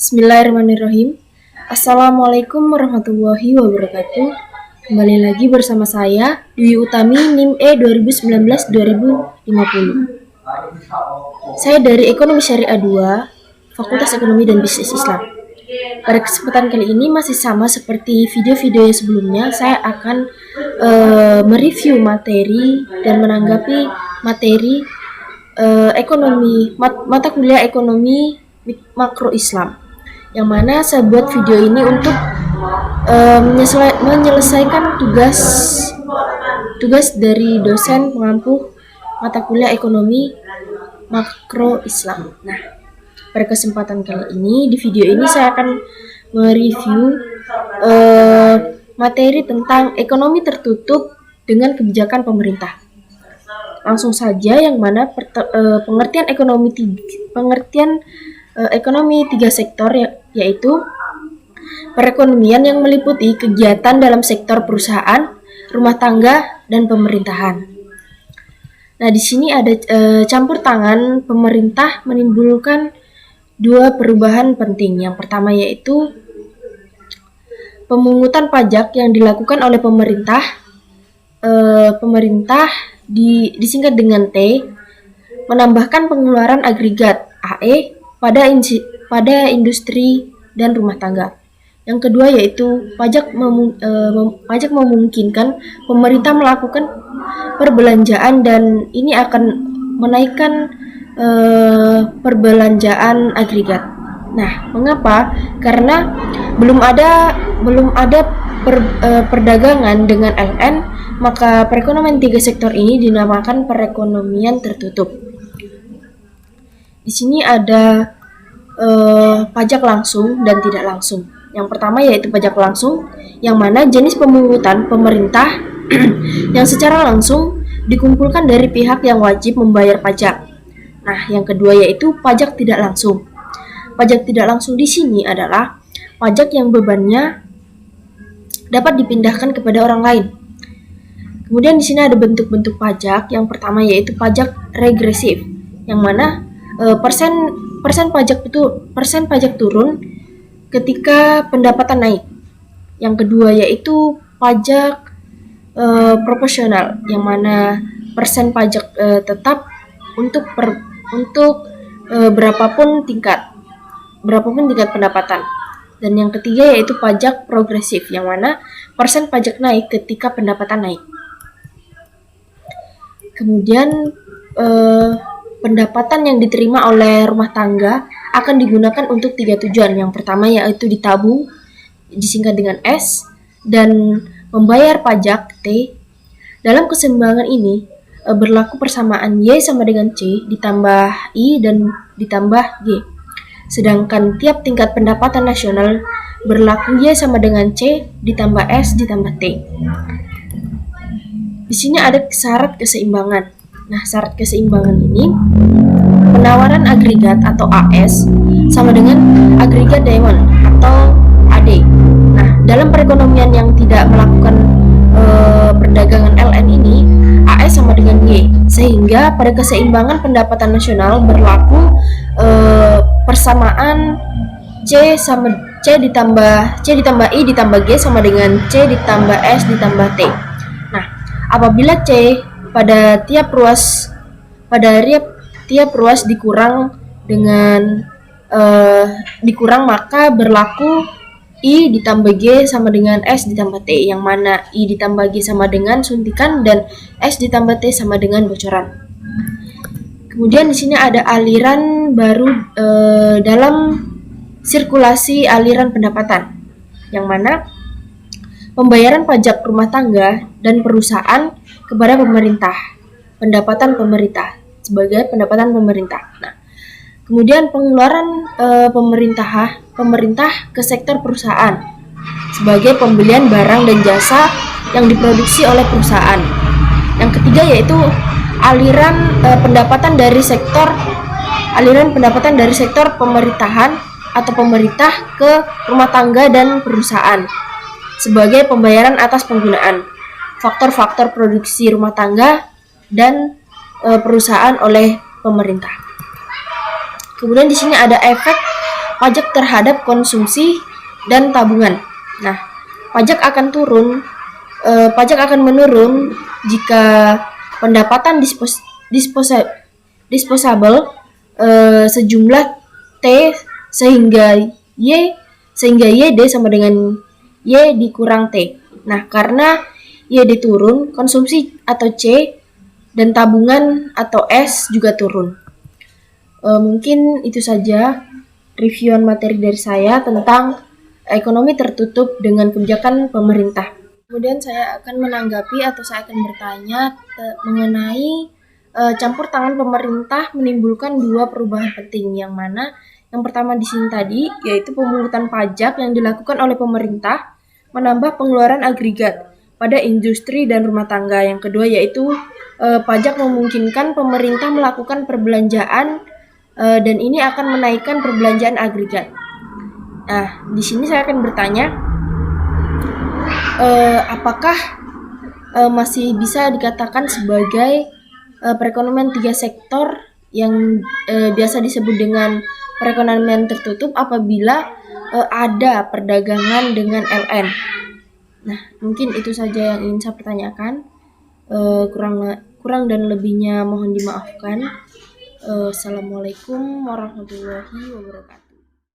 Bismillahirrahmanirrahim. Assalamualaikum warahmatullahi wabarakatuh. Kembali lagi bersama saya, Dwi Utami, NIM E 2019-2050. Saya dari Ekonomi Syariah 2, Fakultas Ekonomi dan Bisnis Islam. Pada kesempatan kali ini masih sama seperti video-video yang sebelumnya, saya akan mereview materi dan menanggapi materi ekonomi, mata kuliah ekonomi makro Islam, yang mana saya buat video ini untuk menyelesaikan tugas dari dosen pengampu mata kuliah ekonomi makro Islam. Nah, pada kesempatan kali ini di video ini saya akan mereview materi tentang ekonomi tertutup dengan kebijakan pemerintah. Langsung saja, yang mana pengertian ekonomi tiga sektor, yaitu perekonomian yang meliputi kegiatan dalam sektor perusahaan, rumah tangga, dan pemerintahan. Nah, di sini ada campur tangan pemerintah menimbulkan dua perubahan penting. Yang pertama yaitu pemungutan pajak yang dilakukan oleh pemerintah disingkat dengan T, menambahkan pengeluaran agregat AE pada industri dan rumah tangga. Yang kedua yaitu pajak memungkinkan pemerintah melakukan perbelanjaan, dan ini akan menaikkan perbelanjaan agregat. Nah, mengapa? Karena belum ada perdagangan dengan LN, maka perekonomian tiga sektor ini dinamakan perekonomian tertutup. Di sini ada pajak langsung dan tidak langsung. Yang pertama yaitu pajak langsung, yang mana jenis pemungutan pemerintah yang secara langsung dikumpulkan dari pihak yang wajib membayar pajak. Nah, yang kedua yaitu pajak tidak langsung. Pajak tidak langsung di sini adalah pajak yang bebannya dapat dipindahkan kepada orang lain. Kemudian di sini ada bentuk-bentuk pajak. Yang pertama yaitu pajak regresif, yang mana persen pajak turun ketika pendapatan naik. Yang kedua yaitu pajak proporsional, yang mana persen pajak tetap untuk berapapun tingkat pendapatan. Dan yang ketiga yaitu pajak progresif, yang mana persen pajak naik ketika pendapatan naik. Kemudian pendapatan yang diterima oleh rumah tangga akan digunakan untuk tiga tujuan. Yang pertama yaitu ditabung, disingkat dengan S, dan membayar pajak T. Dalam keseimbangan ini berlaku persamaan Y sama dengan C ditambah I dan ditambah G. Sedangkan tiap tingkat pendapatan nasional berlaku Y sama dengan C ditambah S ditambah T. Di sini ada syarat keseimbangan. Nah, syarat keseimbangan ini, penawaran agregat atau AS sama dengan agregat diamond atau AD. Nah, dalam perekonomian yang tidak melakukan perdagangan LN ini, AS sama dengan Y, sehingga pada keseimbangan pendapatan nasional berlaku persamaan C ditambah I ditambah G sama dengan C ditambah S ditambah T. Nah, apabila C pada tiap ruas dikurang maka berlaku I ditambah G sama dengan S ditambah T, yang mana I ditambah G sama dengan suntikan dan S ditambah T sama dengan bocoran. Kemudian di sini ada aliran baru dalam sirkulasi aliran pendapatan, yang mana pembayaran pajak rumah tangga dan perusahaan kepada pemerintah, pendapatan pemerintah sebagai pendapatan pemerintah. Nah, kemudian pengeluaran pemerintah ke sektor perusahaan sebagai pembelian barang dan jasa yang diproduksi oleh perusahaan. Yang ketiga yaitu aliran pendapatan dari sektor pemerintahan atau pemerintah ke rumah tangga dan perusahaan sebagai pembayaran atas penggunaan faktor-faktor produksi rumah tangga dan perusahaan oleh pemerintah. Kemudian di sini ada efek pajak terhadap konsumsi dan tabungan. Nah, pajak akan menurun jika pendapatan disposable sejumlah T sehingga YD sama dengan Y dikurang T. Nah, karena YD turun, konsumsi atau C dan tabungan atau S juga turun. Mungkin itu saja reviewan materi dari saya tentang ekonomi tertutup dengan kebijakan pemerintah. Kemudian saya akan menanggapi atau saya akan bertanya mengenai campur tangan pemerintah menimbulkan dua perubahan penting, yang mana yang pertama di sini tadi yaitu pemungutan pajak yang dilakukan oleh pemerintah menambah pengeluaran agregat pada industri dan rumah tangga. Yang kedua yaitu pajak memungkinkan pemerintah melakukan perbelanjaan dan ini akan menaikkan perbelanjaan agregat. Nah, di sini saya akan bertanya, apakah masih bisa dikatakan sebagai perekonomian tiga sektor yang biasa disebut dengan perekonomian tertutup apabila ada perdagangan dengan LN. Nah, mungkin itu saja yang ingin saya pertanyakan. Kurang dan lebihnya mohon dimaafkan. Assalamualaikum warahmatullahi wabarakatuh.